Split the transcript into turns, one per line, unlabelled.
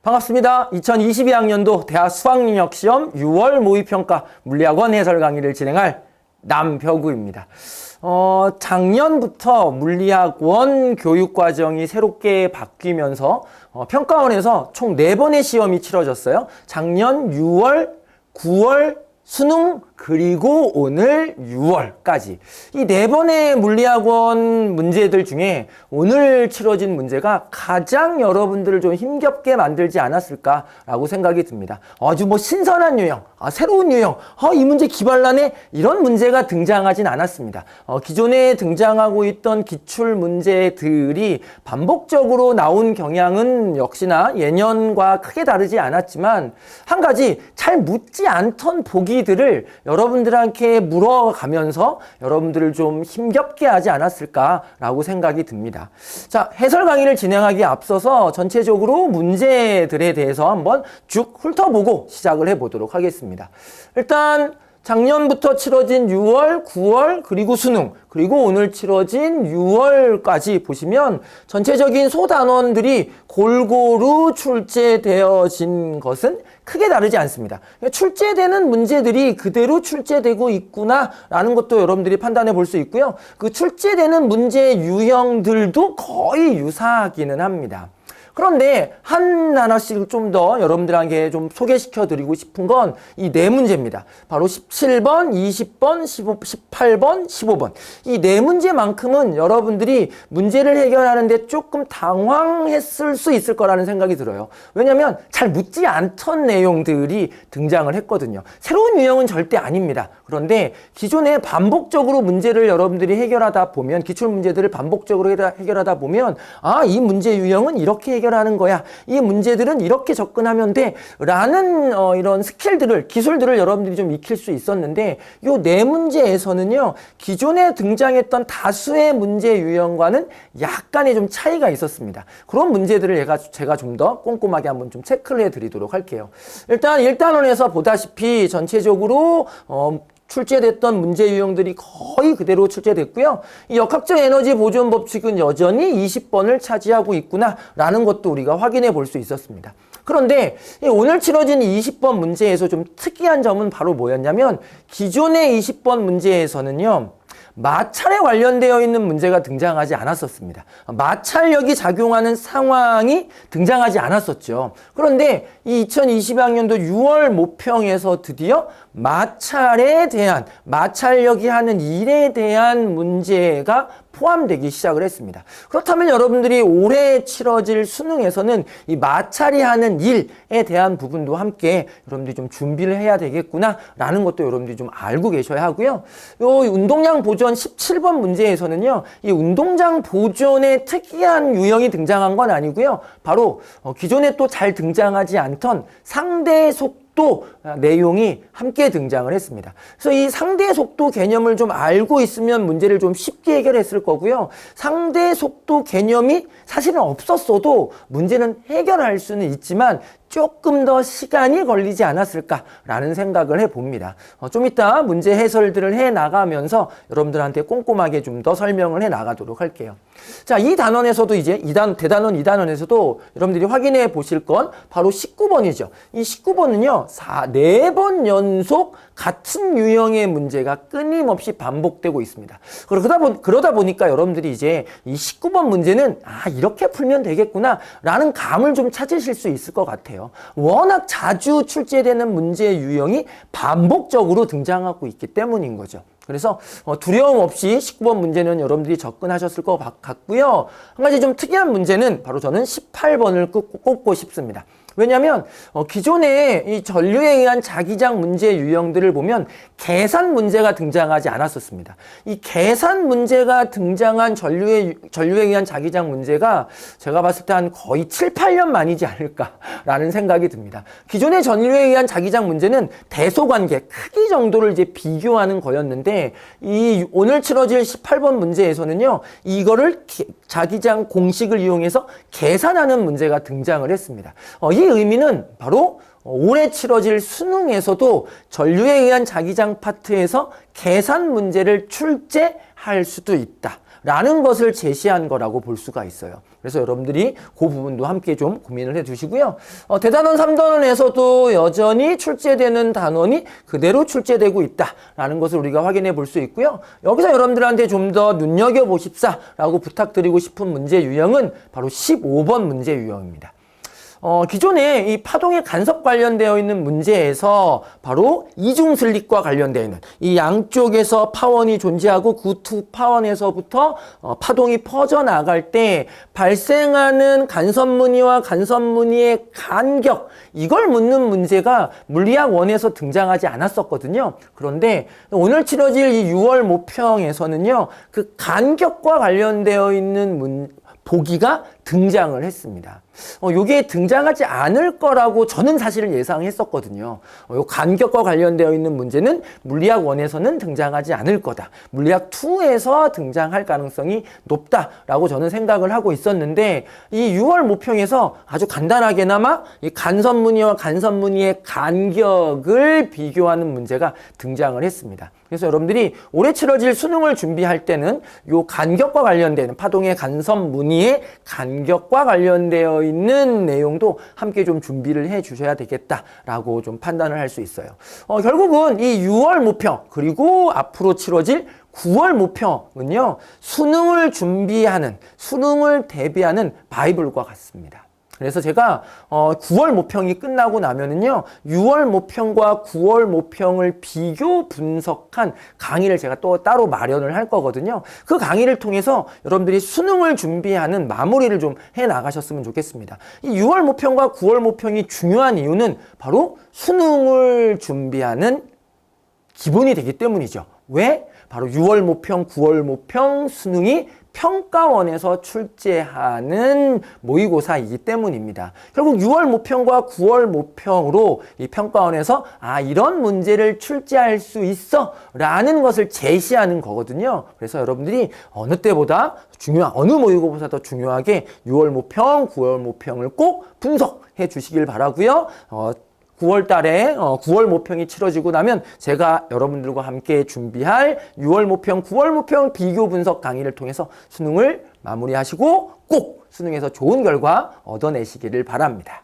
반갑습니다. 2022학년도 대학 수학능력시험 6월 모의평가 물리학원 해설 강의를 진행할 남벼구입니다. 작년부터 물리학원 교육과정이 새롭게 바뀌면서 평가원에서 총 4번의 시험이 치러졌어요. 작년 6월, 9월, 수능, 그리고 오늘 6월까지 이 4번의 물리학원 문제들 중에 오늘 치러진 문제가 가장 여러분들을 좀 힘겹게 만들지 않았을까라고 생각이 듭니다. 아주 신선한 유형, 새로운 유형, 이 문제 기발나네 이런 문제가 등장하진 않았습니다. 기존에 등장하고 있던 기출 문제들이 반복적으로 나온 경향은 역시나 예년과 크게 다르지 않았지만 한 가지 잘 묻지 않던 보기들을 여러분들한테 물어가면서 여러분들을 좀 힘겹게 하지 않았을까라고 생각이 듭니다. 자, 해설 강의를 진행하기에 앞서서 전체적으로 문제들에 대해서 한번 쭉 훑어보고 시작을 해보도록 하겠습니다. 일단 작년부터 치러진 6월, 9월, 그리고 수능, 그리고 오늘 치러진 6월까지 보시면 전체적인 소단원들이 골고루 출제되어진 것은 크게 다르지 않습니다. 출제되는 문제들이 그대로 출제되고 있구나라는 것도 여러분들이 판단해 볼 수 있고요. 그 출제되는 문제 유형들도 거의 유사하기는 합니다. 그런데 하나씩 좀 더 여러분들에게 좀 소개시켜 드리고 싶은 건 이 4문제입니다. 바로 17번, 20번, 18번, 15번. 이 4문제만큼은 여러분들이 문제를 해결하는데 조금 당황했을 수 있을 거라는 생각이 들어요. 왜냐하면 잘 묻지 않던 내용들이 등장을 했거든요. 새로운 유형은 절대 아닙니다. 그런데 기존에 반복적으로 문제를 여러분들이 해결하다 보면, 기출 문제들을 반복적으로 해결하다 보면 이 문제 유형은 이렇게 해결하는 거야. 이 문제들은 이렇게 접근하면 돼. 라는 이런 스킬들을, 기술들을 여러분들이 좀 익힐 수 있었는데 요 4문제에서는요. 기존에 등장했던 다수의 문제 유형과는 약간의 좀 차이가 있었습니다. 그런 문제들을 제가 좀 더 꼼꼼하게 한번 좀 체크를 해드리도록 할게요. 일단 1단원에서 보다시피 전체적으로 출제됐던 문제 유형들이 거의 그대로 출제됐고요. 이 역학적 에너지 보존 법칙은 여전히 20번을 차지하고 있구나라는 것도 우리가 확인해 볼 수 있었습니다. 그런데 오늘 치러진 20번 문제에서 좀 특이한 점은 바로 뭐였냐면 기존의 20번 문제에서는요. 마찰에 관련되어 있는 문제가 등장하지 않았었습니다. 마찰력이 작용하는 상황이 등장하지 않았었죠. 그런데 이 2022학년도 6월 모평에서 드디어 마찰에 대한, 마찰력이 하는 일에 대한 문제가 포함되기 시작을 했습니다. 그렇다면 여러분들이 올해 치러질 수능에서는 이 마찰이 하는 일에 대한 부분도 함께 여러분들이 좀 준비를 해야 되겠구나라는 것도 여러분들이 좀 알고 계셔야 하고요. 요 운동량 보존 17번 문제에서는요. 이 운동장 보존의 특이한 유형이 등장한 건 아니고요. 바로 기존에 또 잘 등장하지 않던 상대 속도 내용이 함께 등장을 했습니다. 그래서 이 상대 속도 개념을 좀 알고 있으면 문제를 좀 쉽게 해결했을 거고요. 상대 속도 개념이 사실은 없었어도 문제는 해결할 수는 있지만 조금 더 시간이 걸리지 않았을까라는 생각을 해봅니다. 좀 이따 문제 해설들을 해나가면서 여러분들한테 꼼꼼하게 좀 더 설명을 해나가도록 할게요. 자, 이 단원에서도 이제 대단원 2단원에서도 여러분들이 확인해 보실 건 바로 19번이죠. 이 19번은요. 4번 연속 같은 유형의 문제가 끊임없이 반복되고 있습니다. 그러다 보니까 여러분들이 이제 이 19번 문제는 이렇게 풀면 되겠구나 라는 감을 좀 찾으실 수 있을 것 같아요. 워낙 자주 출제되는 문제 유형이 반복적으로 등장하고 있기 때문인 거죠. 그래서 두려움 없이 19번 문제는 여러분들이 접근하셨을 것 같고요. 한 가지 좀 특이한 문제는 바로 저는 18번을 꼽고 싶습니다. 왜냐하면 기존에 이 전류에 의한 자기장 문제 유형들을 보면 계산 문제가 등장하지 않았었습니다. 이 계산 문제가 등장한 전류에 의한 자기장 문제가 제가 봤을 때 한 거의 7, 8년 만이지 않을까라는 생각이 듭니다. 기존의 전류에 의한 자기장 문제는 대소관계, 크기 정도를 이제 비교하는 거였는데 이 오늘 치러질 18번 문제에서는요. 이거를 자기장 공식을 이용해서 계산하는 문제가 등장을 했습니다. 이 의미는 바로 올해 치러질 수능에서도 전류에 의한 자기장 파트에서 계산 문제를 출제할 수도 있다. 라는 것을 제시한 거라고 볼 수가 있어요. 그래서 여러분들이 그 부분도 함께 좀 고민을 해 주시고요. 대단원 3단원에서도 여전히 출제되는 단원이 그대로 출제되고 있다라는 것을 우리가 확인해 볼 수 있고요. 여기서 여러분들한테 좀 더 눈여겨보십사라고 부탁드리고 싶은 문제 유형은 바로 15번 문제 유형입니다. 기존에 이 파동의 간섭 관련되어 있는 문제에서 바로 이중슬립과 관련되어 있는 이 양쪽에서 파원이 존재하고 그 두 파원에서부터 파동이 퍼져나갈 때 발생하는 간섭무늬와 간섭무늬의 간격, 이걸 묻는 문제가 물리학 1에서 등장하지 않았었거든요. 그런데 오늘 치러질 이 6월 모평에서는요, 그 간격과 관련되어 있는 보기가 등장을 했습니다. 요게 등장하지 않을 거라고 저는 사실은 예상했었거든요. 요 간격과 관련되어 있는 문제는 물리학 1에서는 등장하지 않을 거다. 물리학 2에서 등장할 가능성이 높다라고 저는 생각을 하고 있었는데, 이 6월 모평에서 아주 간단하게나마 이 간섭무늬와 간섭무늬의 간격을 비교하는 문제가 등장을 했습니다. 그래서 여러분들이 올해 치러질 수능을 준비할 때는 요 간격과 관련되는 파동의 간섭무늬의 간격과 관련되어 있는 내용도 함께 좀 준비를 해 주셔야 되겠다라고 좀 판단을 할 수 있어요. 결국은 이 6월 모평 그리고 앞으로 치러질 9월 모평은요, 수능을 준비하는, 수능을 대비하는 바이블과 같습니다. 그래서 제가 9월 모평이 끝나고 나면은요, 6월 모평과 9월 모평을 비교 분석한 강의를 제가 또 따로 마련을 할 거거든요. 그 강의를 통해서 여러분들이 수능을 준비하는 마무리를 좀 해 나가셨으면 좋겠습니다. 이 6월 모평과 9월 모평이 중요한 이유는 바로 수능을 준비하는 기본이 되기 때문이죠. 왜? 바로 6월 모평, 9월 모평 수능이 평가원에서 출제하는 모의고사이기 때문입니다. 결국 6월 모평과 9월 모평으로 이 평가원에서 이런 문제를 출제할 수 있어 라는 것을 제시하는 거거든요. 그래서 여러분들이 어느 때보다 어느 모의고사보다 중요하게 6월 모평, 9월 모평을 꼭 분석해 주시길 바라고요. 9월 달에 9월 모평이 치러지고 나면 제가 여러분들과 함께 준비할 6월 모평, 9월 모평 비교 분석 강의를 통해서 수능을 마무리하시고 꼭 수능에서 좋은 결과 얻어내시기를 바랍니다.